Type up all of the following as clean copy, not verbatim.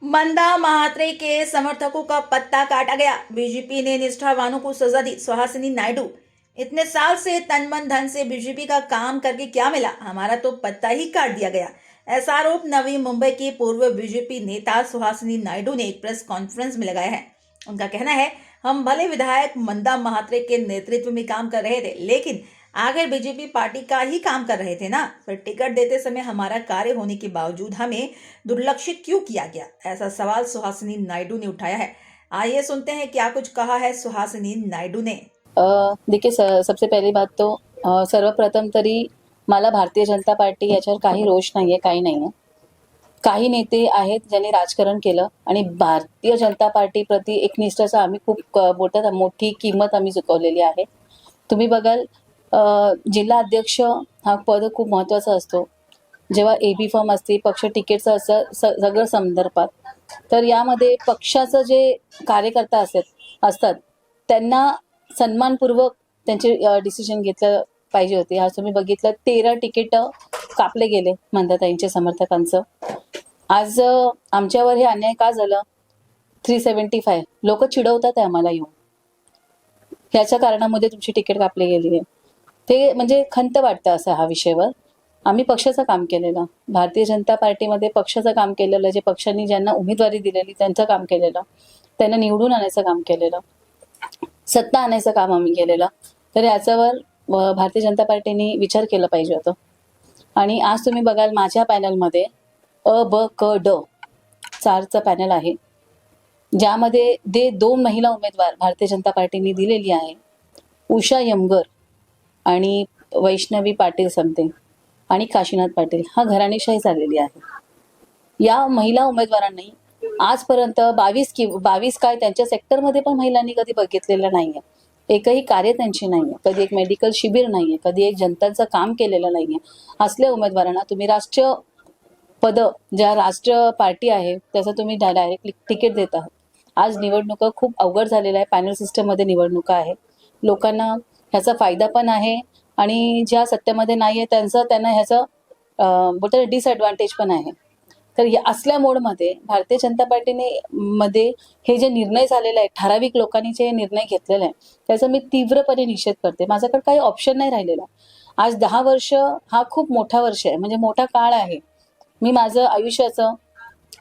मंदा महात्रे के समर्थकों का पत्ता काटा गया। बीजेपी ने निष्ठावानों को सजा दी। सुहासिनी नायडू, इतने साल से तन मन धन से बीजेपी का काम करके क्या मिला? हमारा तो पत्ता ही काट दिया गया। ऐसा आरोप नवी मुंबई की पूर्व बीजेपी नेता सुहासिनी नायडू ने एक प्रेस कॉन्फ्रेंस में लगाया है। उनका कहना है, हम भले विधायक मंदा महात्रे के नेतृत्व में काम कर रहे थे, लेकिन आखिर बीजेपी पार्टी का ही काम कर रहे थे ना, फिर टिकट देते समय हमारा कार्य होने के बावजूद हमें दुर्लक्षित क्यों किया गया? ऐसा सवाल सुहासिनी नायडू ने उठाया है। आइए सुनते हैं क्या कुछ कहा है सुहासिनी नायडू ने। देखिए, सबसे पहली बात तो सर्वप्रथम तरी मला भारतीय जनता पार्टी याच्यावर काही रोष नाहीये, काही नाहीये. काही नेते आहेत ज्यांनी राजकारण केलं आणि भारतीय जनता पार्टी प्रति एकनिष्ठाचा आम्ही खूप बोलतात मोठी किंमत आम्ही चुकवलेली आहे. तुम्ही बघाल, जिल्हा अध्यक्ष हा पद खूप महत्त्वाचा असतो. जेव्हा एबी फॉर्म असते, पक्ष तिकीटचं असं सगळं संदर्भात, तर यामध्ये पक्षाचं जे कार्यकर्ता असतात त्यांना सन्मानपूर्वक त्यांचे डिसिजन घेतलं पाहिजे होते. आज तुम्ही बघितलं 13 तिकीट कापले गेले मंदाताईंच्या समर्थकांचं. आज आमच्यावर हे अन्याय का झालं? 375 लोक चिडवतात आहे आम्हाला येऊन, ह्याच्या कारणामध्ये तुमची तिकीट कापली गेली आहे. ते म्हणजे खंत वाटतं असं हा विषयवर. आम्ही पक्षाचं काम केलेलं, भारतीय जनता पार्टीमध्ये पक्षाचं काम केलेलं, जे पक्षांनी ज्यांना उमेदवारी दिलेली त्यांचं काम केलेलं, त्यांना निवडून आणायचं काम केलेलं, सत्ता आणायचं काम आम्ही केलेलं. तर याच्यावर भारतीय जनता पार्टीने विचार केला पाहिजे होतं. आणि आज तुम्ही बघाल माझ्या पॅनलमध्ये अ ब क ड 4चं पॅनल आहे, ज्यामध्ये 2 महिला उमेदवार भारतीय जनता पार्टीने दिलेली आहे. उषा यमगर आणि वैष्णवी पाटील समते आणि काशीनाथ पाटील. हा घराणेशाही झालेली आहे. या महिला उमेदवारांनी आजपर्यंत 22 काय त्यांच्या सेक्टरमध्ये पण महिलांनी कधी बघितलेलं नाहीये. एकही कार्य त्यांची नाहीये, कधी एक मेडिकल शिबिर नाहीये, कधी एक जनतांचं काम केलेलं नाहीये. असल्या उमेदवारांना तुम्ही राष्ट्रीय पद, ज्या राष्ट्रीय पार्टी आहे त्याचं तुम्ही डायरेक्टली तिकीट देत आहात. आज निवडणुका खूप अवघड झालेल्या आहे. पॅनल सिस्टममध्ये निवडणुका आहे. लोकांना ह्याचा फायदा पण आहे आणि ज्या सत्तेमध्ये नाहीये त्यांना ह्याचं बोलतात डिसएडव्हान्टेज पण आहे. तर या असल्या मोडमध्ये भारतीय जनता पार्टीने मध्ये हे जे निर्णय झालेले आहेत, ठराविक लोकांनी जे निर्णय घेतलेला आहे, त्याचा मी तीव्रपणे निषेध करते. माझ्याकडे काही ऑप्शन नाही राहिलेला. आज 10 वर्ष हा खूप मोठा वर्ष आहे, म्हणजे मोठा काळ आहे. मी माझं आयुष्याचं,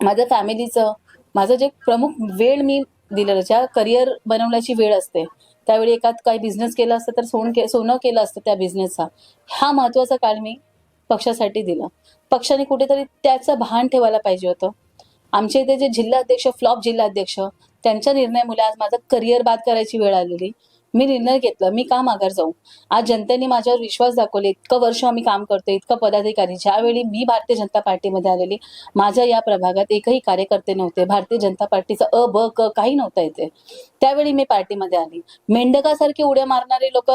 माझं फॅमिलीचं, माझं जे प्रमुख वेळ मी दिलेलं, ज्या करिअर बनवण्याची वेळ असते, त्यावेळी एकात काही बिझनेस केला असतं तर सोनं केलं असतं त्या बिझनेसचा. हा महत्त्वाचा काळ मी पक्षासाठी दिला. पक्षाने कुठेतरी त्याचं भान ठेवायला पाहिजे होतं. आमच्या इथे जे जिल्हाध्यक्ष, फ्लॉप जिल्हाध्यक्ष, त्यांच्या निर्णयामुळे आज माझं करिअर बाद करायची वेळ आलेली. मी निर्णय घेतला, मी का माघार जाऊ? आज जनतेने माझ्यावर विश्वास दाखवले. इतकं वर्ष आम्ही काम करतोय, इतकं पदाधिकारी. ज्यावेळी मी भारतीय जनता पार्टीमध्ये आलेली, माझ्या या प्रभागात एकही कार्यकर्ते नव्हते. भारतीय जनता पार्टीचं अ ब क काही नव्हतं इथे. त्यावेळी मी पार्टीमध्ये आली. मेंढकासारखे उड्या मारणारे लोक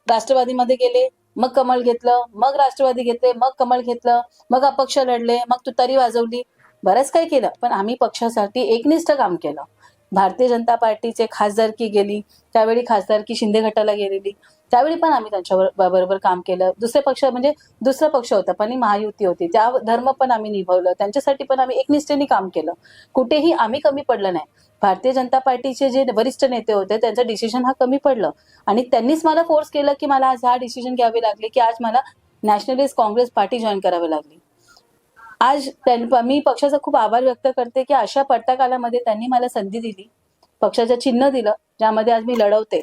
राष्ट्रवादीमध्ये गेले, मग कमळ घेतलं, मग राष्ट्रवादी घेतले, मग कमळ घेतलं, मग अपक्ष लढले, मग तुतारी वाजवली, बरंच काही केलं. पण आम्ही पक्षासाठी एकनिष्ठ काम केलं. भारतीय जनता पार्टीचे खासदारकी गेली, त्यावेळी खासदारकी शिंदे गटाला गेलेली, त्यावेळी पण आम्ही त्यांच्या बरोबर काम केलं. दुसरे पक्ष म्हणजे दुसरा पक्ष होता पण महायुती होती, त्या धर्म पण आम्ही निभावलं, त्यांच्यासाठी पण आम्ही एकनिष्ठेने काम केलं. कुठेही आम्ही कमी पडलं नाही. भारतीय जनता पार्टीचे जे वरिष्ठ नेते होते त्यांचं डिसिजन हा कमी पडलं आणि त्यांनीच मला फोर्स केलं की मला आज हा डिसिजन घ्यावे लागले की आज मला नॅशनलिस्ट काँग्रेस पार्टी जॉईन करावी लागली. आज मी पक्षाचा खूप आभार व्यक्त करते की अशा पट्टाकालामध्ये त्यांनी मला संधी दिली, पक्षाचं चिन्ह दिलं, ज्यामध्ये आज मी लढवते.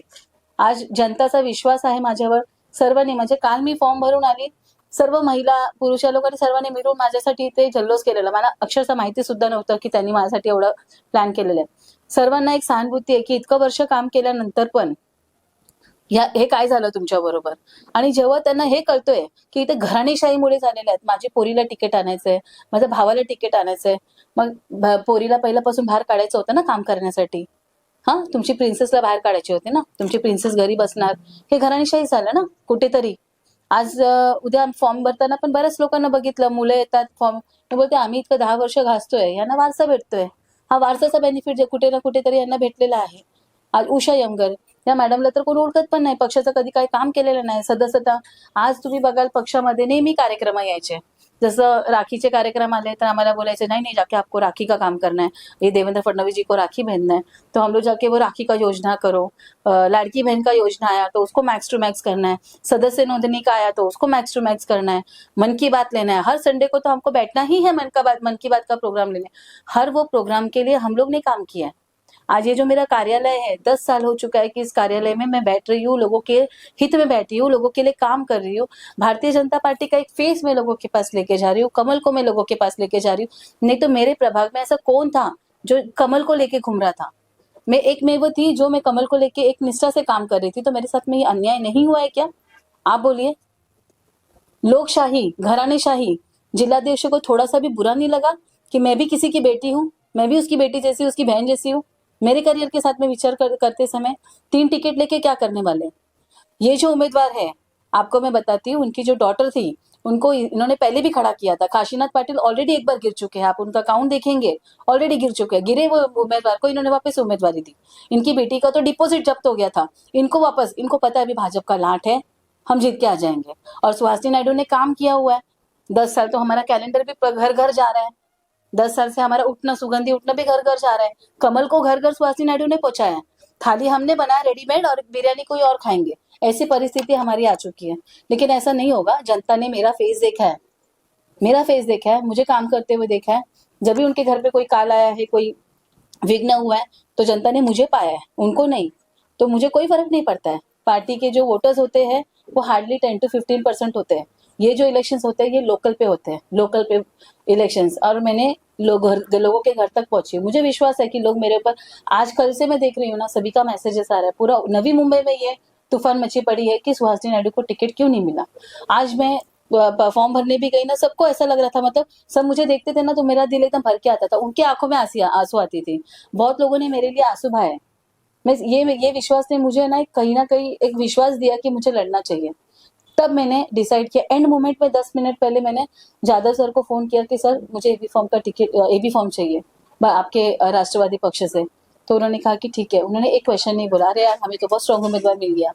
आज जनताचा विश्वास आहे माझ्यावर. सर्वांनी, म्हणजे काल मी फॉर्म भरून आली, सर्व महिला पुरुष लोकांनी सर्वांनी मिळून माझ्यासाठी ते जल्लोष केलेला. मला अक्षरशः माहिती सुद्धा नव्हतं की त्यांनी माझ्यासाठी एवढं प्लॅन केलेलं आहे. सर्वांना एक सहानुभूती आहे की इतकं वर्ष काम केल्यानंतर पण हे काय झालं तुमच्या बरोबर. आणि जेव्हा त्यांना हे कळतोय की इथे घराणेशाहीमुळे झालेले आहेत, माझ्या पोरीला तिकीट आणायचंय, माझ्या भावाला तिकीट आणायचंय, मग पोरीला पहिल्यापासून बाहेर काढायचं होतं ना काम करण्यासाठी. तुमची प्रिन्सेसला बाहेर काढायची होती ना, तुमची प्रिन्सेस घरी बसणार, हे घराणेशाही झालं ना कुठेतरी. आज उद्या फॉर्म भरताना पण बऱ्याच लोकांना बघितलं, मुलं येतात फॉर्म, बोलते आम्ही इतकं 10 वर्ष घासतोय, यांना वारसा भेटतोय. हा वारसाचा बेनिफिट कुठे ना कुठेतरी यांना भेटलेला आहे. आज उषा यमगर या मॅडमला तर कोणी ओळखत पण नाही, पक्षाचं कधी काही काम केलेलं नाही, सदस्यता. आज तुम्ही बघाल पक्षामध्ये नेहमी कार्यक्रम यायचे, जसं राखीचे कार्यक्रम आले तर आम्हाला बोलायचे नहीं नहीं जाके आपको राखी का काम करना है, ये देवेंद्र फडणवीस जी को राखी पहनना है, तो हम लोग जाके वो राखी का योजना करो। लाड़की बहन का योजना आया तो उसको मैक्स टू मैक्स करना है, सदस्य नोंदणी का आया तो उसको मैक्स टू मैक्स करना है, मन की बात लेना है, हर संडे को तो हमको बैठना ही है मन की बात का प्रोग्राम लेने। हर वो प्रोग्राम के लिए हम लोग ने काम किया है। आज ये जो मेरा कार्यालय है 10 साल हो चुका है कि इस कार्यालय में मैं बैठ रही हूँ, लोगों के हित में बैठी हूँ, लोगों के लिए काम कर रही हूँ। भारतीय जनता पार्टी का एक फेस मैं लोगों के पास लेके जा रही हूँ, कमल को मैं लोगों के पास लेके जा रही हूँ। नहीं तो मेरे प्रभाग में ऐसा कौन था जो कमल को लेके घूम रहा था? मैं एक में वो थी जो मैं कमल को लेके एक निष्ठा से काम कर रही थी, तो मेरे साथ में ये अन्याय नहीं हुआ है क्या? आप बोलिए। लोकशाही, घरानेशाही, जिलाध्यक्ष को थोड़ा सा भी बुरा नहीं लगा कि मैं भी किसी की बेटी हूँ, मैं भी उसकी बेटी जैसी, उसकी बहन जैसी हूँ? मेरे करियर के साथ में विचार करते समय 3 टिकट लेके क्या करने वाले? ये जो उम्मीदवार है, आपको मैं बताती हूँ, उनकी जो डॉटर थी उनको इन्होंने पहले भी खड़ा किया था। काशीनाथ पाटिल ऑलरेडी एक बार गिर चुके हैं, आप उनका अकाउंट देखेंगे, ऑलरेडी गिर चुके हैं। गिरे वो उम्मीदवार को इन्होंने वापस उम्मीदवारी दी। इनकी बेटी का तो डिपॉजिट जब्त हो गया था, इनको वापस, इनको पता है अभी भाजपा का लाट है, हम जीत के आ जाएंगे। और सुहासिनी नायडू ने काम किया हुआ है, 10 साल तो हमारा कैलेंडर भी घर घर जा रहा है, 10 साल से हमारा उठना, सुगंधी उठना भी घर घर जा रहा है। कमल को घर घर सुहासिनी नायडू ने पहुंचाया है, थाली हमने बनाया रेडीमेड और बिरयानी कोई और खाएंगे, ऐसी परिस्थिति हमारी आ चुकी है। लेकिन ऐसा नहीं होगा, जनता ने मेरा फेस देखा है, मेरा फेस देखा है, मुझे काम करते हुए देखा है। जब भी उनके घर पे कोई काल आया है, कोई विघ्न हुआ है, तो जनता ने मुझे पाया है, उनको नहीं। तो मुझे कोई फर्क नहीं पड़ता है। पार्टी के जो वोटर्स होते हैं वो हार्डली 10 to 15% होते हैं। ये जो इलेक्शंस होते हैं ये लोकल पे होते हैं, लोकल पे इलेक्शंस। और मैंने लोगों के घर तक पहुंची, मुझे विश्वास है कि लोग मेरे ऊपर, आज कल से मैं देख रही हूँ ना, सभी का मैसेजेस आ रहा है। पूरा नवी मुंबई में ये तूफान मची पड़ी है कि सुहासिनी नायडू को टिकट क्यों नहीं मिला। आज मैं फॉर्म भरने भी गई ना, सबको ऐसा लग रहा था, मतलब सब मुझे देखते थे ना तो मेरा दिल एकदम भर के आता था, उनकी आंखों में आंसू आती थी। बहुत लोगों ने मेरे लिए आंसू बहाए। मैं ये विश्वास ने मुझे ना कहीं एक विश्वास दिया कि मुझे लड़ना चाहिए। तब मैंने डिसाइड किया, एंड मोमेंट में 10 मिनट पहले मैंने जादव सर को फोन किया कि सर मुझे एबी फॉर्म का टिकट, एबी फॉर्म चाहिए आपके राष्ट्रवादी पक्ष से। तो उन्होंने कहा कि ठीक है। उन्होंने एक क्वेश्चन नहीं बोला, अरे यार हमें तो बहुत स्ट्रॉन्ग उम्मीदवार मिल गया।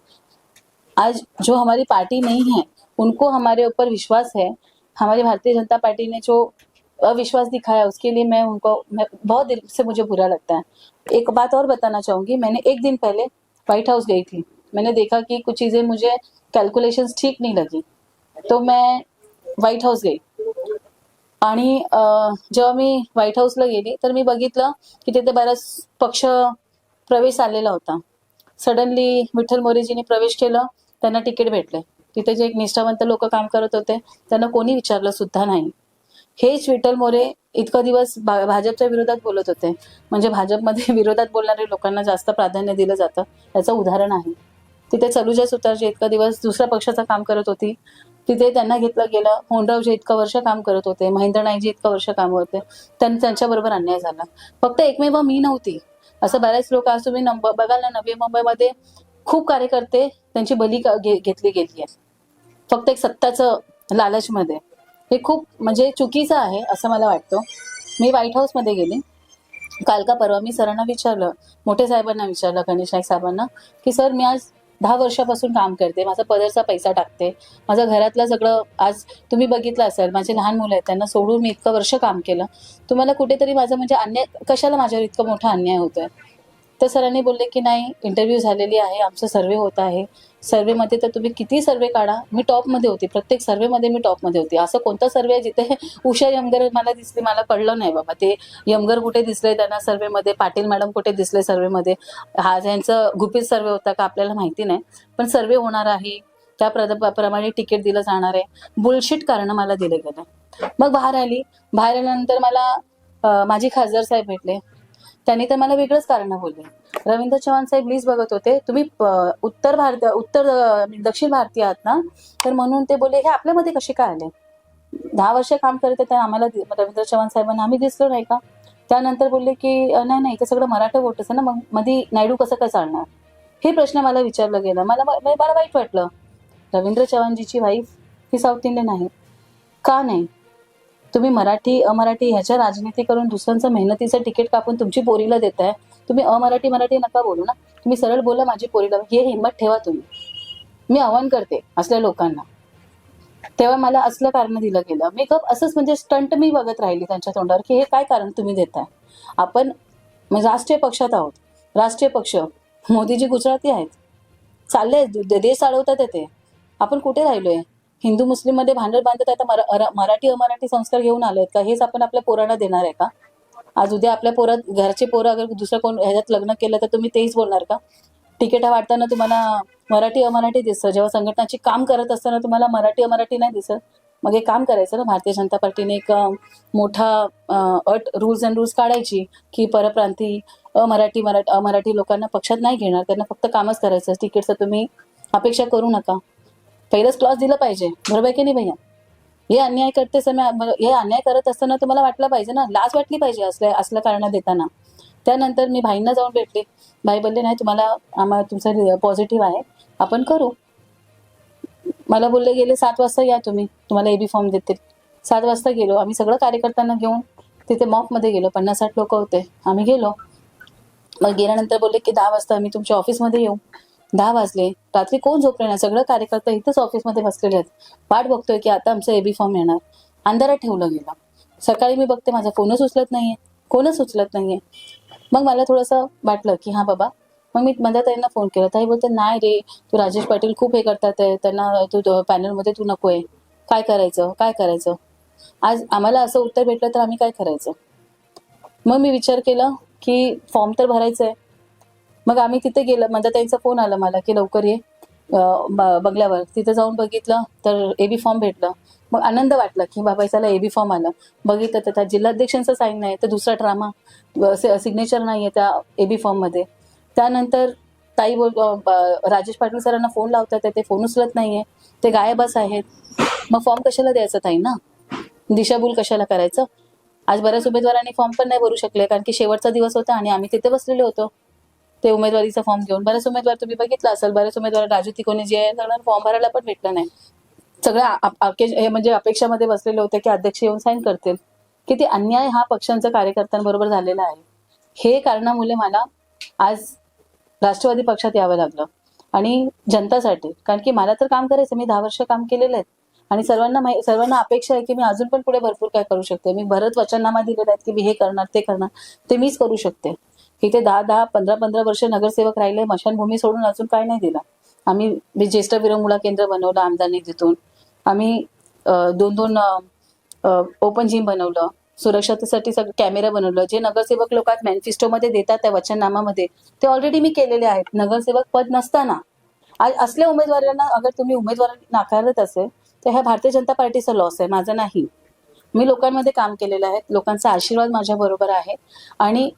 आज जो हमारी पार्टी नहीं है उनको हमारे ऊपर विश्वास है, हमारी भारतीय जनता पार्टी ने जो अविश्वास दिखाया उसके लिए मैं बहुत दिल से मुझे बुरा लगता है। एक बात और बताना चाहूंगी, मैंने एक दिन पहले व्हाइट हाउस गई थी, मैंने देखा कि कुछ चीजें मुझे कॅल्क्युलेशन्स ठीक नहीं लगी, तो मैं व्हाइट हाऊस गई। आणि जेव्हा मी व्हाईट हाऊसला गेली तर मी बघितलं की तिथे बराच पक्ष प्रवेश आलेला होता। सडनली विठ्ठल मोरेजींनी प्रवेश केला, त्यांना तिकीट भेटले। तिथे जे एक निष्ठावंत लोक काम करत होते त्यांना कोणी विचारलं सुद्धा नाही। हेच विठ्ठल मोरे इतका दिवस भाजपच्या विरोधात बोलत होते, म्हणजे भाजपमध्ये विरोधात बोलणारे लोकांना जास्त प्राधान्य दिलं जातं, याचं उदाहरण आहे। तिथे चलुजा सुतार जे इतका दिवस दुसऱ्या पक्षाचं काम करत होती, तिथे त्यांना घेतलं गेलं। होनराव जे इतका वर्ष काम करत होते, महेंद्र नाईक जी इतका वर्ष काम होते, त्यांच्याबरोबर अन्याय झाला। फक्त एकमेव मी नव्हती, असं बरेच लोक आज तुम्ही बघाल ना, नवी मुंबईमध्ये खूप कार्यकर्ते त्यांची बली घेतली गेली आहे, फक्त एक सत्ताचं लालचमध्ये। हे खूप म्हणजे चुकीचं आहे असं मला वाटतं। मी व्हाईट हाऊस मध्ये गेली काल का परवा, मी सरांना विचारलं, मोठे साहेबांना विचारलं, गणेश नाईक साहेबांना, की सर मी आज 10 वर्षापासून काम करते, माझा पदरचा पैसा टाकते, माझं घरातलं सगळं, आज तुम्ही बघितलं असेल माझे लहान मुलं आहेत त्यांना सोडून मी इतकं वर्ष काम केलं, तुम्हाला कुठेतरी माझं म्हणजे अन्याय, कशाला माझ्यावर इतकं मोठा अन्याय होतोय? तर सरांनी बोलले की नाही, इंटरव्ह्यू झालेली आहे, आमचं सर्वे होत आहे, सर्वेमध्ये तर तुम्ही किती सर्वे काढा, मी टॉपमध्ये होती, प्रत्येक सर्वेमध्ये मी टॉपमध्ये होती। असं कोणता सर्वे आहे जिथे उषा यमगर मला दिसली? मला कळलं नाही बाबा, ते यमगर कुठे दिसले त्यांना सर्वेमध्ये, पाटील मॅडम कुठे दिसले सर्वेमध्ये, हा यांचं गुपित सर्वे होता का आपल्याला माहिती नाही, पण सर्वे होणार आहे, त्याप्रमाणे तिकीट दिलं जाणार आहे। बुलशिट कारण मला दिले गेले। मग बाहेर आल्यानंतर मला माझे खासदार साहेब भेटले, त्यांनी तर मला वेगळंच कारण बोलले। रवींद्र चव्हाण साहेब लिस्ट बघत होते, तुम्ही दक्षिण भारतीय आहात ना, तर म्हणून ते बोलले हे आपल्यामध्ये कसे काय आले? 10 वर्ष काम करत तर आम्हाला रवींद्र चव्हाण साहेबांना आम्ही दिसलो नाही का? त्यानंतर बोलले की नाही ते सगळं मराठा वोटर्स आहे ना, मग मध्ये नायडू कसं काय चालणार? हे प्रश्न मला विचारलं गेलं। मला वाईट वाटलं। रवींद्र चव्हाणजीची वाईफ ही साऊथ इंडियन आहे का? नाही, तुम्ही मराठी अमराठी ह्याच्या राजनीती करून दुसऱ्यांचं मेहनतीचं तिकीट कापून तुमची पोरीला देताय। तुम्ही मराठी नका बोलू ना, तुम्ही सरळ बोला माझी पोरीला, हे हिंमत ठेवा तुम्ही। मी आवाहन करते असल्या लोकांना, तेव्हा मला असलं कारण दिलं गेलं. मी गप असंच म्हणजे स्टंट मी बघत राहिली त्यांच्या तोंडावर की हे काय कारण तुम्ही देताय. आपण म्हणजे राष्ट्रीय पक्षात आहोत. राष्ट्रीय पक्ष मोदीजी गुजराती आहेत. चालले देश चालवतात ते. आपण कुठे राहिलोय. हिंदू मुस्लिम मध्ये भांडण बांधत आता मराठी अमराठी संस्कार घेऊन आलोय का. हेच आपण आपल्या पोरांना देणार आहे का. आज उद्या आपल्या पोरात घरचे पोरं अगर दुसरं कोण ह्याच्यात लग्न केलं तर तुम्ही तेच बोलणार का. तिकीटा वाटताना तुम्हाला मराठी अमराठी दिसतं. जेव्हा संघटनाची काम करत असताना तुम्हाला मराठी अमराठी नाही दिसत. मग हे काम करायचं ना. भारतीय जनता पार्टीने एक मोठा अट रूल्स अँड रूल्स काढायची की परप्रांती अमराठी लोकांना पक्षात नाही घेणार. त्यांना फक्त कामच करायचं. तिकीटचं तुम्ही अपेक्षा करू नका. पहिलंच क्लॉज दिलं पाहिजे. बरोबर आहे की नाही भैया. हे अन्याय करते समय हे अन्याय करत असताना तुम्हाला वाटलं पाहिजे ना. लाज वाटली पाहिजे असलं कारण देताना. त्यानंतर मी भाईंना जाऊन भेटले. भाई बोलले नाही तुम्हाला तुमचं पॉझिटिव्ह आहे आपण करू. मला बोलले गेले 7 वाजता या तुम्हाला एबी फॉर्म देतील. 7 वाजता गेलो आम्ही सगळं कार्यकर्त्यांना घेऊन तिथे मॉकमध्ये गेलो. 50-60 लोक होते. आम्ही गेलो. मग गेल्यानंतर बोलले की 10 वाजता आम्ही तुमच्या ऑफिसमध्ये येऊ. 10 वाजले. रात्री कोण झोपले नाही. सगळं कार्यकर्ता इथंच ऑफिसमध्ये बसलेले आहेत. वाट बघतोय की आता आमचं एबी फॉर्म येणार. अंधारात ठेवलं गेलं. सकाळी मी बघते माझा फोनच उचलत नाहीये. कोणच उचलत नाहीये. मग मला थोडंसं वाटलं की हा बाबा. मग मी माझ्या ताईंना फोन केला. ताई बोलते नाही रे तू राजेश पाटील खूप हे करतात आहे. त्यांना तू पॅनलमध्ये तू नकोय. काय करायचं. आज आम्हाला असं उत्तर भेटलं तर आम्ही काय करायचं. मग मी विचार केला की फॉर्म तर भरायचं आहे. मग आम्ही तिथे गेलं. माझ्या ताईंचा फोन आला मला की लवकर ये बंगल्यावर. तिथे जाऊन बघितलं तर एबी फॉर्म भेटलं. मग आनंद वाटला की बाबा चला एबी फॉर्म आला. बघितलं तर त्या जिल्हाध्यक्षांचं साईन नाही. तर दुसरा ड्रामा सिग्नेचर नाही आहे त्या एबी फॉर्ममध्ये. त्यानंतर ताई राजेश पाटील सरांना फोन लावतात ते फोन उचलत नाहीये. ते गायबच आहेत. मग फॉर्म कशाला द्यायचं ताई ना. दिशाभूल कशाला करायचं. आज बऱ्याच उमेदवारांनी फॉर्म पण नाही भरू शकले कारण की शेवटचा दिवस होता आणि आम्ही तिथे बसलेले होतो ते उमेदवारीचा फॉर्म घेऊन. बरेच उमेदवार तुम्ही बघितलं असेल. बरेच उमेदवार राजू तिकोने जे आहे सगळ्यांना फॉर्म भरायला पण भेटलं नाही. सगळ्या म्हणजे अपेक्षामध्ये बसलेले होते की अध्यक्ष येऊन साईन करतील. किती अन्याय हा पक्षांच्या कार्यकर्त्यांबरोबर झालेला आहे. हे कारणामुळे मला आज राष्ट्रवादी पक्षात यावं लागलं आणि जनतासाठी. कारण की मला तर काम करायचं. मी 10 वर्ष काम केलेलं आहे आणि सर्वांना अपेक्षा आहे की मी अजून पण पुढे भरपूर काय करू शकते. मी बरंच वचननामा दिलेले आहेत की मी हे करणार ते करणार. ते मीच करू शकते. इथे 10-10, 15-15 वर्ष नगरसेवक राहिले. मशानभूमी सोडून अजून काय नाही दिला. आम्ही ज्येष्ठ विरंगुळा केंद्र बनवलं आमदार निधीतून. आम्ही 2-2 ओपन जिम बनवलं. सुरक्षतेसाठी सगळं कॅमेरा बनवलं. जे नगरसेवक लोक आज मॅनिफेस्टोमध्ये देतात त्या वचननामामध्ये ते ऑलरेडी मी केलेले आहेत. नगरसेवक पद नसताना आज असल्या उमेदवारांना अगर तुम्ही उमेदवार नाकारत असेल तर ह्या भारतीय जनता पार्टीचा लॉस आहे. माझा नाही. मी लोकांमध्ये काम केलेलं आहे. लोकांचा आशीर्वाद माझ्या बरोबर आहे आणि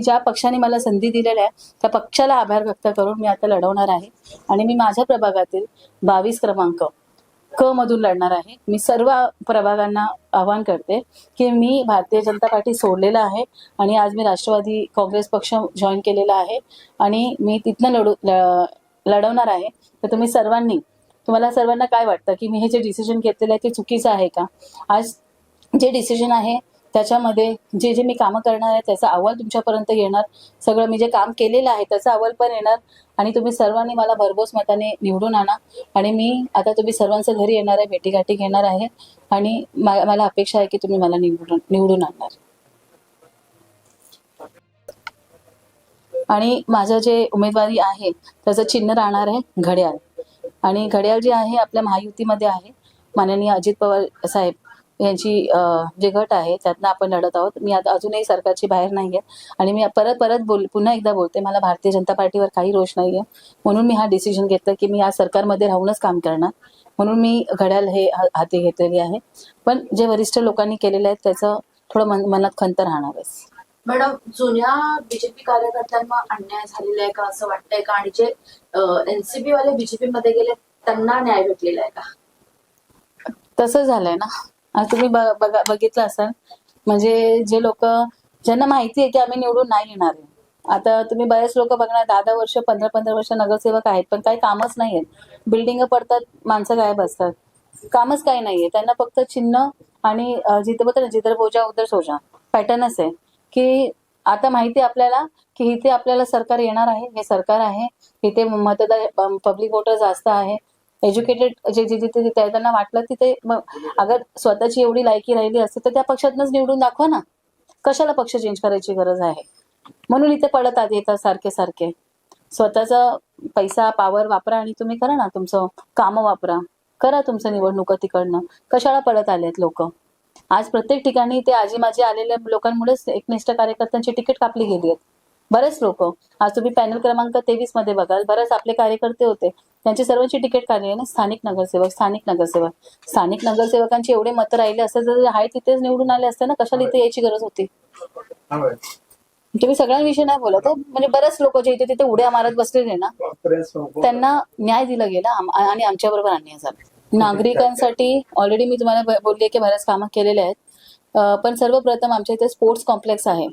ज्या पक्षाने मला संधी दिलेल्या आहे त्या पक्षाला आभार व्यक्त करून मी आता लढवणार आहे आणि मी माझ्या प्रभागातील 22 क्रमांक क मधून लढणार आहे. मी सर्व प्रभागांना आवाहन करते की मी भारतीय जनता पार्टी सोडलेला आहे आणि आज मी राष्ट्रवादी काँग्रेस पक्ष जॉईन केलेला आहे आणि मी तिथनं लढवणार आहे. तर तुम्हाला सर्वांना काय वाटतं की मी हे जे डिसिजन घेतलेलं आहे ते चुकीचं आहे का. आज जे डिसिजन आहे त्याच्यामध्ये जे मी कामं करणार आहे त्याचा अहवाल तुमच्यापर्यंत येणार. सगळं मी जे काम केलेलं आहे त्याचा अहवाल पण येणार आणि तुम्ही सर्वांनी मला भरघोस मताने निवडून आणा आणि मी आता तुम्ही सर्वांच्या घरी येणार आहे. भेटीगाठी घेणार आहे आणि मला अपेक्षा आहे की तुम्ही मला निवडून आणणार. आणि माझं जे उमेदवारी आहे त्याचं चिन्ह राहणार आहे घड्याळ. आणि घड्याळ जे आहे आपल्या महायुतीमध्ये आहे. माननीय अजित पवार साहेब यांची जे गट आहे त्यातनं आपण लढत आहोत. मी आता अजूनही सरकारची बाहेर नाहीये आणि मी परत पुन्हा एकदा बोलते मला भारतीय जनता पार्टीवर काही रोष नाहीये. म्हणून मी हा डिसिजन घेतला की मी या सरकारमध्ये राहूनच काम करणार. म्हणून मी घड्याळ हे हाती घेतलेली आहे. पण जे वरिष्ठ लोकांनी केलेलं आहे त्याचं थोडं मनात खंत राहणारच. मॅडम जुन्या बीजेपी कार्यकर्त्यांना अन्याय झालेला आहे का असं वाटतंय का आणि जे एनसीपी वाले बीजेपी मध्ये गेले त्यांना न्याय भेटलेला आहे का. तसं झालंय ना. आज तुम्ही बघितलं असाल म्हणजे जे लोक ज्यांना माहिती आहे की आम्ही निवडून नाही येणार आहे. आता तुम्ही बरेच लोक बघणार 10-10 वर्ष 15-15 वर्ष नगरसेवक आहेत पण काही कामच नाही आहेत. बिल्डिंग पडतात माणसं गायब असतात. कामच काही नाहीये. त्यांना फक्त चिन्ह आणि जिथं बघा ना जिधर बोजा उधर सोजा पॅटर्नच आहे की आता माहिती आपल्याला की इथे आपल्याला सरकार येणार आहे. हे सरकार आहे. इथे मतदार पब्लिक वोटर जास्त आहे. एज्युकेटेड जे जिथे त्यांना वाटलं तिथे अगर स्वतःची एवढी लायकी राहिली असते तर त्या पक्षातनंच निवडून दाखवा ना. कशाला पक्ष चेंज करायची गरज आहे. म्हणून इथे पडत येतात सारखे सारखे. स्वतःचा पैसा पावर वापरा आणि तुम्ही करा ना तुमचं कामं वापरा. करा तुमचं निवडणुका तिकडनं. कशाला पडत आलेत लोक. आज प्रत्येक ठिकाणी ते आजी माजी आलेल्या लोकांमुळेच एकनिष्ठ कार्यकर्त्यांची तिकीट कापली गेली आहेत. बरेच लोक आज तुम्ही पॅनल क्रमांक 23 मध्ये बघाल, बरेच आपले कार्यकर्ते होते, त्यांची सर्वांची तिकीट काढली आहे ना. स्थानिक नगरसेवकांची एवढे मतं राहिले असते तर आहे तिथेच निवडून आले असते ना. कशाला इथे यायची गरज होती. तुम्ही सगळ्यांविषयी नाही बोलत हो. म्हणजे बरेच लोक जे इथे तिथे उड्या मारत बसलेले ना, त्यांना न्याय दिला गेला आणि आमच्या बरोबर अन्याय झाला. नागरिकांसाठी ऑलरेडी मी तुम्हाला बोलले की बऱ्याच कामं केलेले आहेत. पण सर्वप्रथम आमच्या इथे स्पोर्ट्स कॉम्प्लेक्स आहे,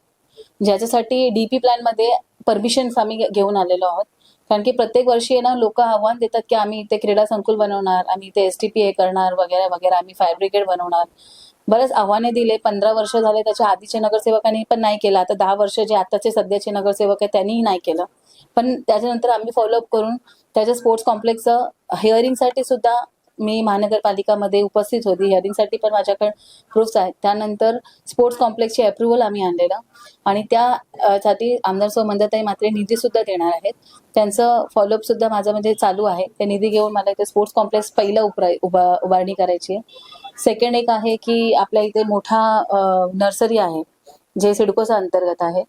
ज्याच्यासाठी डीपी प्लॅन मध्ये परमिशन आम्ही घेऊन आलेलो आहोत. कारण की प्रत्येक वर्षी ना लोक आव्हान देतात की आम्ही इथे क्रीडा संकुल बनवणार, आम्ही इथे STPA करणार वगैरे वगैरे, आम्ही फायर ब्रिगेड बनवणार. बरेच आव्हाने दिले. 15 वर्ष झाले. त्याच्या आधीच्या नगरसेवकांनी पण नाही केलं. आता 10 वर्ष जे आताचे सध्याचे नगरसेवक आहेत त्यांनीही नाही केलं. पण त्याच्यानंतर आम्ही फॉलोअप करून त्याच्या स्पोर्ट्स कॉम्प्लेक्सचं हिअरिंगसाठी सुद्धा मी महानगरपालिकामध्ये उपस्थित होती. हिअरिंगसाठी पण माझ्याकडे प्रूफ्स आहेत. त्यानंतर स्पोर्ट्स कॉम्प्लेक्सची अप्रुव्हल आम्ही आणलेलं आणि त्यासाठी आमदार सौ मंदाताई म्हात्रे निधी सुद्धा देणार आहेत. त्यांचं फॉलोअप सुद्धा माझं म्हणजे चालू आहे. ते निधी घेऊन मला इथे स्पोर्ट्स कॉम्प्लेक्स पहिलं उभारणी करायची आहे. सेकंड एक आहे की आपल्या इथे मोठा नर्सरी आहे जे सिडकोचा अंतर्गत आहे.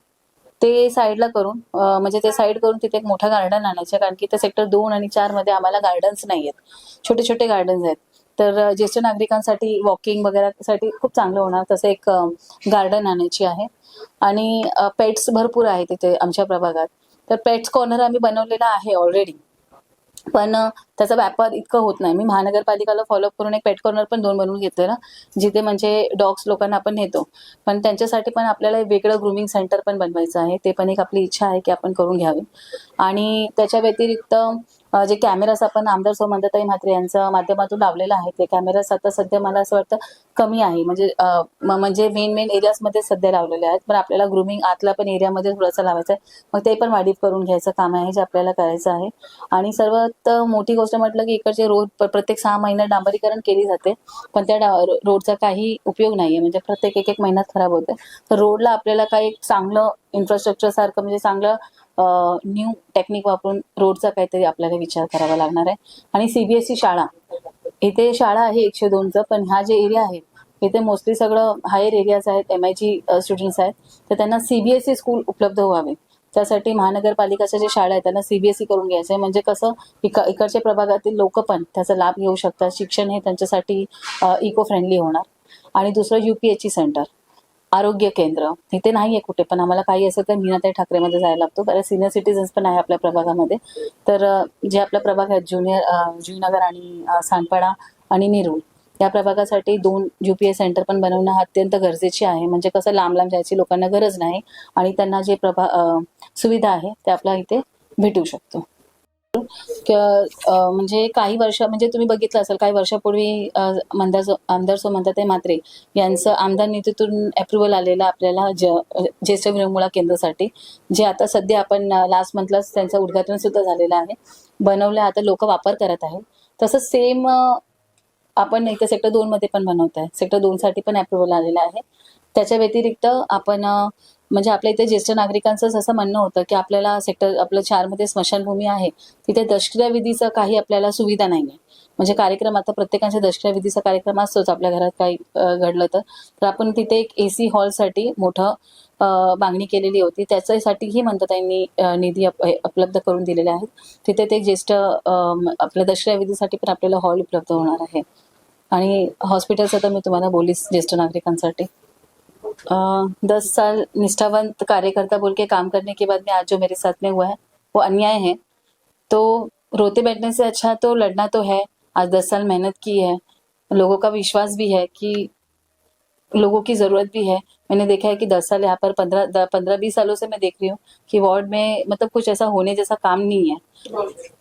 ते साईडला करून म्हणजे ते साईड करून तिथे एक मोठा गार्डन आणायचं. कारण की ते सेक्टर 2 आणि 4 मध्ये आम्हाला गार्डन्स नाही आहेत. छोटे छोटे गार्डन्स आहेत. तर ज्येष्ठ नागरिकांसाठी वॉकिंग वगैरे साठी खूप चांगलं होणार तसं एक गार्डन आणायची आहे. आणि पेट्स भरपूर आहेत तिथे आमच्या प्रभागात. तर पेट्स कॉर्नर आम्ही बनवलेला आहे ऑलरेडी. पण त्याचा व्यापार इतकं होत नाही. मी महानगरपालिकाला फॉलोअप करून एक पेट कॉर्नर पण 2 बनवून घेतले ना, जिथे म्हणजे डॉग्स लोकांना आपण नेतो. पण त्यांच्यासाठी पण आपल्याला एक वेगळं ग्रूमिंग सेंटर पण बनवायचं आहे. ते पण एक आपली इच्छा आहे की आपण करून घ्यावी. आणि त्याच्या व्यतिरिक्त जे कॅमेराज आपण आमदार सौ मंदाताई म्हात्रे यांच्या माध्यमातून लावलेला आहे, ते कॅमेराज आता सध्या मला असं वाटतं कमी आहे. म्हणजे मेन एरियाजमध्ये सध्या लावलेले आहेत. पण आपल्याला ग्रूमिंग आतला पण एरियामध्ये थोडंसं लावायचं आहे. मग ते पण वाढीव करून घ्यायचं काम आहे जे आपल्याला करायचं आहे. आणि सर्वात मोठी गोष्ट म्हटलं की इकडचे रोड प्रत्येक 6 महिन्यात डांबरीकरण केली जाते. पण त्या रोडचा काही उपयोग नाहीये. म्हणजे प्रत्येक एक महिन्यात खराब होते. तर रोडला आपल्याला काही चांगलं इन्फ्रास्ट्रक्चर सारखं म्हणजे चांगलं न्यू टेक्निक वापरून रोडचा काहीतरी आपल्याला विचार करावा लागणार आहे. आणि CBSE शाळा, इथे शाळा आहे 102चं, पण ह्या जे एरिया आहेत इथे मोस्टली सगळं हायर एरियाज आहेत, MIG स्टुडंट्स आहेत. तर त्यांना CBSE स्कूल उपलब्ध व्हावे त्यासाठी महानगरपालिकाच्या जे शाळा आहेत त्यांना CBSE करून घ्यायचं आहे. म्हणजे कसं इकडच्या प्रभागातील लोक पण त्याचा लाभ घेऊ शकतात. शिक्षण हे त्यांच्यासाठी इको फ्रेंडली होणार. आणि दुसरं UPHE सेंटर, आरोग्य केंद्र इथे नाहीये कुठे. पण आम्हाला काही असेल तर मीनाताई ठाकरेमध्ये जायला लागतो. बऱ्याच सिनियर सिटीजन्स पण आहे आपल्या प्रभागामध्ये. तर जे आपल्या प्रभाग आहेत जुईनगर आणि सांडपाडा आणि नेरूळ या प्रभागासाठी 2 UPA सेंटर पण बनवणं अत्यंत गरजेचे आहे. म्हणजे कसं लांब जायची लोकांना गरज नाही आणि त्यांना जे सुविधा आहे ते आपल्या इथे भेटू शकतो. म्हणजे काही वर्ष म्हणजे तुम्ही बघितलं असेल काही वर्षापूर्वी आमदार सौ मंदाताई म्हात्रे यांचं आमदार निधीतून अप्रुव्हल आलेलं आपल्याला ज्येष्ठ विरंगुळा केंद्रासाठी, जे आता सध्या आपण लास्ट मंथलाच त्यांचं उद्घाटन सुद्धा झालेलं आहे. बनवलं, आता लोक वापर करत आहेत. तसंच सेम आपण इथे सेक्टर 2 मध्ये पण बनवत आहे. सेक्टर 2 साठी पण अप्रुव्हल आलेलं आहे. त्याच्या व्यतिरिक्त आपण म्हणजे आपल्या इथे ज्येष्ठ नागरिकांचं असं म्हणणं होतं की आपल्याला आपलं 4 मध्ये स्मशानभूमी आहे, तिथे दशक्रियाविधीचं काही आपल्याला सुविधा नाहीये. म्हणजे कार्यक्रम आता प्रत्येकाच्या दशक्रियाविधीचा कार्यक्रम असतोच आपल्या घरात काही घडलं तर आपण तिथे एक AC हॉलसाठी मोठं मागणी केलेली होती. त्याच्यासाठीही मंदाताईंनी निधी उपलब्ध करून दिलेले आहेत. तिथे ते ज्येष्ठ आपल्या दशक्रियाविधीसाठी पण आपल्याला हॉल उपलब्ध होणार आहे. आणि हॉस्पिटलचं तर मी तुम्हाला बोलीस ज्येष्ठ नागरिकांसाठी 10 साल निष्ठावंत कार्यकर्ता बोल के काम करने के बाद में आज जो मेरे साथ में हुआ है वो अन्याय है. तो रोते बैठने से अच्छा तो लड़ना तो है. आज 10 साल मेहनत की है, लोगों का विश्वास भी है कि लोगों की जरूरत भी है. मैंने देखा है कि 10 साल यहाँ पर 15-20 सालों से मैं देख रही हूँ कि वार्ड में मतलब कुछ ऐसा होने जैसा काम नहीं है.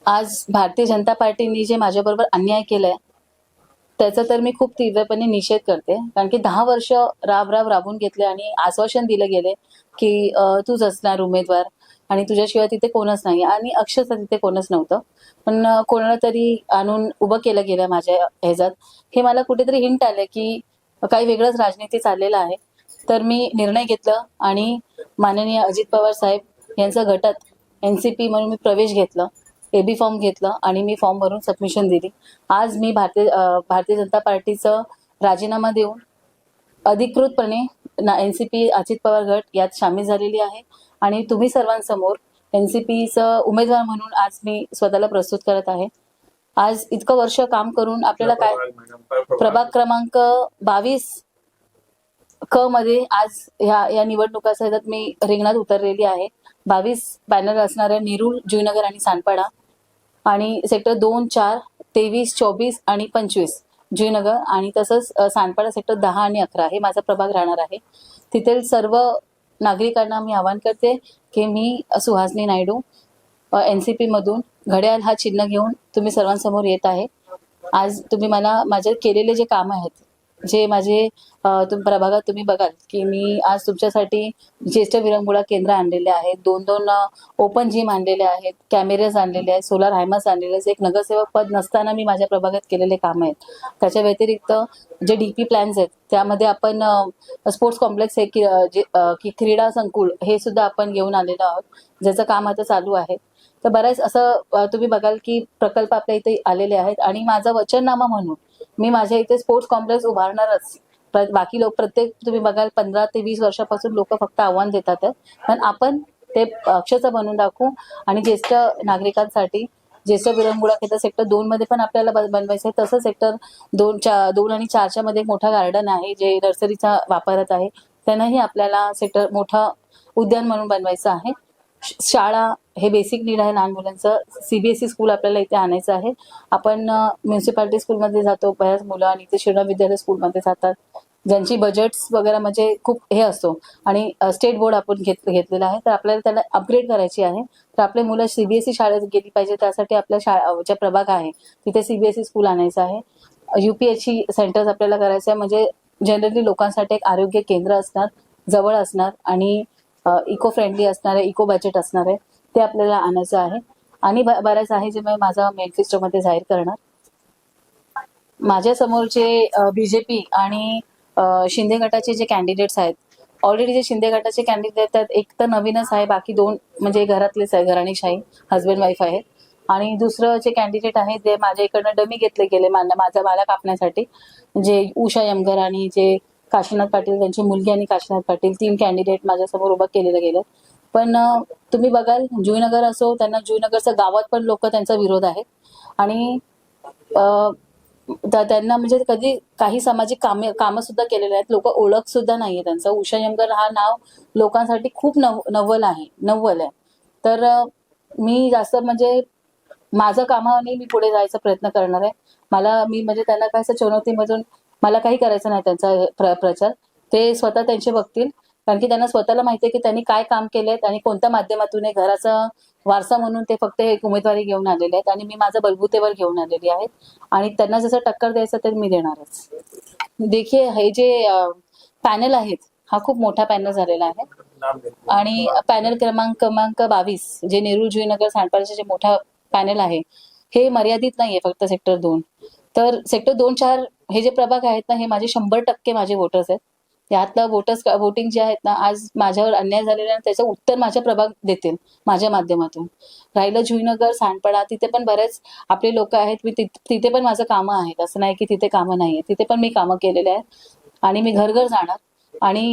आज भारतीय जनता पार्टीने जे माझ्याबरोबर अन्याय केलाय त्याचा तर मी खूप तीव्रपणे निषेध करते. कारण की 10 वर्ष राबून घेतले आणि आश्वासन दिलं गेले की तूच असणार उमेदवार, आणि तुझ्याशिवाय तिथे कोणच नाही आणि अक्षरशः तिथे कोणच नव्हतं. पण कोणाला तरी आणून उभं केलं गेलं माझ्या ह्याच्यात. हे मला कुठेतरी हिंट आलं की काही वेगळंच राजनीती चाललेलं आहे. तर मी निर्णय घेतला आणि माननीय अजित पवार साहेब यांच्या गटात NCP म्हणून मी प्रवेश घेतला, AB फॉर्म घेतला आणि मी फॉर्म भरून सबमिशन दिली. आज मी भारतीय जनता पार्टीचं राजीनामा देऊन अधिकृतपणे NCP अजित पवार गट यात सामील झालेली आहे आणि तुम्ही सर्वांसमोर NCPचं उमेदवार म्हणून आज मी स्वतःला प्रस्तुत करत आहे. आज इतकं वर्ष काम करून आपल्याला काय प्रभाग क्रमांक 22 क मध्ये आज या निवडणुकाच्या ह्याच्यात मी रिंगणात उतरलेली आहे. 22 पॅनल असणाऱ्या नेरूळ, जुईनगर आणि सानपाडा आणि सेक्टर 2, 4, 23, 24 आणि 25 जुईनगर आणि तसंच सानपाडा सेक्टर 10 आणि 11 हे माझा प्रभाग राहणार आहे. तिथील सर्व नागरिकांना मी आवाहन करते की मी सुहासिनी नायडू NCP मधून घड्याळ हा चिन्ह घेऊन तुम्ही सर्वांसमोर येत आहे. आज तुम्ही मला माझे केलेले जे काम आहेत, जे माझे प्रभागात तुम्ही बघाल की मी आज तुमच्यासाठी ज्येष्ठ विरंगुळा केंद्र आणलेले आहेत, 2 ओपन जिम आणलेले आहेत, कॅमेरेज आणलेले आहेत, सोलार हायमास आणलेले आहेत. एक नगरसेवक पद नसताना मी माझ्या प्रभागात केलेले काम आहेत. त्याच्या व्यतिरिक्त जे DP प्लॅन्स आहेत त्यामध्ये आपण स्पोर्ट्स कॉम्प्लेक्स हे की क्रीडा संकुल हे सुद्धा आपण घेऊन आलेलो आहोत, ज्याचं काम आता चालू आहे. तर बऱ्याच असं तुम्ही बघाल की प्रकल्प आपल्या इथे आलेले आहेत आणि माझा वचननामा म्हणून मी माझ्या इथे स्पोर्ट्स कॉम्प्लेक्स उभारणारच. बाकी लोक प्रत्येक तुम्ही बघाल 15 ते 20 वर्षापासून लोक फक्त आव्हान देतात, पण आपण ते अक्षरशः बनवून दाखवू. आणि ज्येष्ठ नागरिकांसाठी ज्येष्ठ विरंगुळा केंद्र सेक्टर 2 मध्ये पण आपल्याला बनवायचं आहे. तसं सेक्टर 2 आणि 4च्या मध्ये एक मोठा गार्डन आहे जे नर्सरीचा वापरत आहे, त्यांनाही आपल्याला सेक्टर मोठा उद्यान म्हणून बनवायचं आहे. शाळा हे बेसिक नीड आहे लहान मुलांचं. CBSE स्कूल आपल्याला इथे आणायचं आहे. आपण म्युन्सिपालिटी स्कूलमध्ये जातो बऱ्याच मुलं आणि इथे शिवराम विद्यालय स्कूलमध्ये जातात, ज्यांची बजेट्स वगैरे म्हणजे खूप हे असतो आणि स्टेट बोर्ड आपण घेतलेला आहे. तर आपल्याला त्याला अपग्रेड करायची आहे. तर आपले मुलं CBSE शाळेत गेली पाहिजे, त्यासाठी आपल्या ज्या प्रभाग आहे तिथे CBSE स्कूल आणायचं आहे. UPSC सेंटर्स आपल्याला करायचं आहे, म्हणजे जनरली लोकांसाठी एक आरोग्य केंद्र असणार, जवळ असणार आणि इको फ्रेंडली असणारे, इको बजेट असणारे ते आपल्याला आणायचं आहे. आणि बऱ्याच आहे जे मी माझा मॅनिफेस्टोमध्ये जाहीर करणार. माझ्या समोरचे BJP आणि शिंदे गटाचे जे कॅन्डिडेट्स आहेत, ऑलरेडी जे शिंदे गटाचे कॅन्डिडेट आहेत, एक तर नवीनच आहे, बाकी 2 म्हणजे घरातलेच आहे, घराणीशाही हजबंड वाईफ आहेत. आणि दुसरं जे कॅन्डिडेट आहे ते माझ्या इकडनं डमी घेतले गेले मला कापण्यासाठी, जे उषा यमगर आणि जे काशीनाथ पाटील त्यांची मुलगी आणि काशीनाथ पाटील 3 कॅन्डिडेट माझ्यासमोर उभं केलेलं गेलं. पण तुम्ही बघाल जुईनगर असो, त्यांना जुईनगरच्या गावात पण लोक त्यांचा विरोध आहेत आणि त्यांना म्हणजे कधी काही सामाजिक कामं सुद्धा केलेले आहेत, लोक ओळख सुद्धा नाहीये त्यांचं. उषा यमगर हा नाव लोकांसाठी खूप नवल आहे. तर मी जास्त म्हणजे माझं कामाने मी पुढे जायचा प्रयत्न करणार आहे. मी म्हणजे त्यांना काय असं चुनौतीमधून मला काही करायचं नाही. त्यांचा प्रचार ते स्वतः त्यांचे बघतील, कारण की त्यांना स्वतःला माहितीये की त्यांनी काय काम केलेत आणि कोणत्या माध्यमातून घराचा वारसा म्हणून ते फक्त एक उमेदवारी घेऊन आलेले आहेत आणि मी माझं बलबुतेवर घेऊन आलेली आहे आणि त्यांना जसं टक्कर द्यायचं ते मी देणारच. देखीये हे जे पॅनल आहेत हा खूप मोठा पॅनल झालेला आहे आणि पॅनल क्रमांक 22 जे नेरूळ, जुईनगर, सानपाड्याचे जे मोठा पॅनल आहे हे मर्यादित नाहीये फक्त सेक्टर 2. तर सेक्टर 2, 4 हे जे प्रभाग आहेत ना, हे माझे 100% माझे वोटर्स आहेत. यातलं वोटिंग जे आहेत ना, आज माझ्यावर अन्याय झालेला आहे त्याचं उत्तर माझ्या प्रभाग देतील माझ्या माध्यमातून. राहिलं जुईनगर, सानपाडा, तिथे पण बरेच आपले लोक आहेत. मी तिथे पण माझं कामं आहेत, असं नाही की तिथे कामं नाहीये. तिथे पण मी कामं केलेले आहेत आणि मी घर जाणार आणि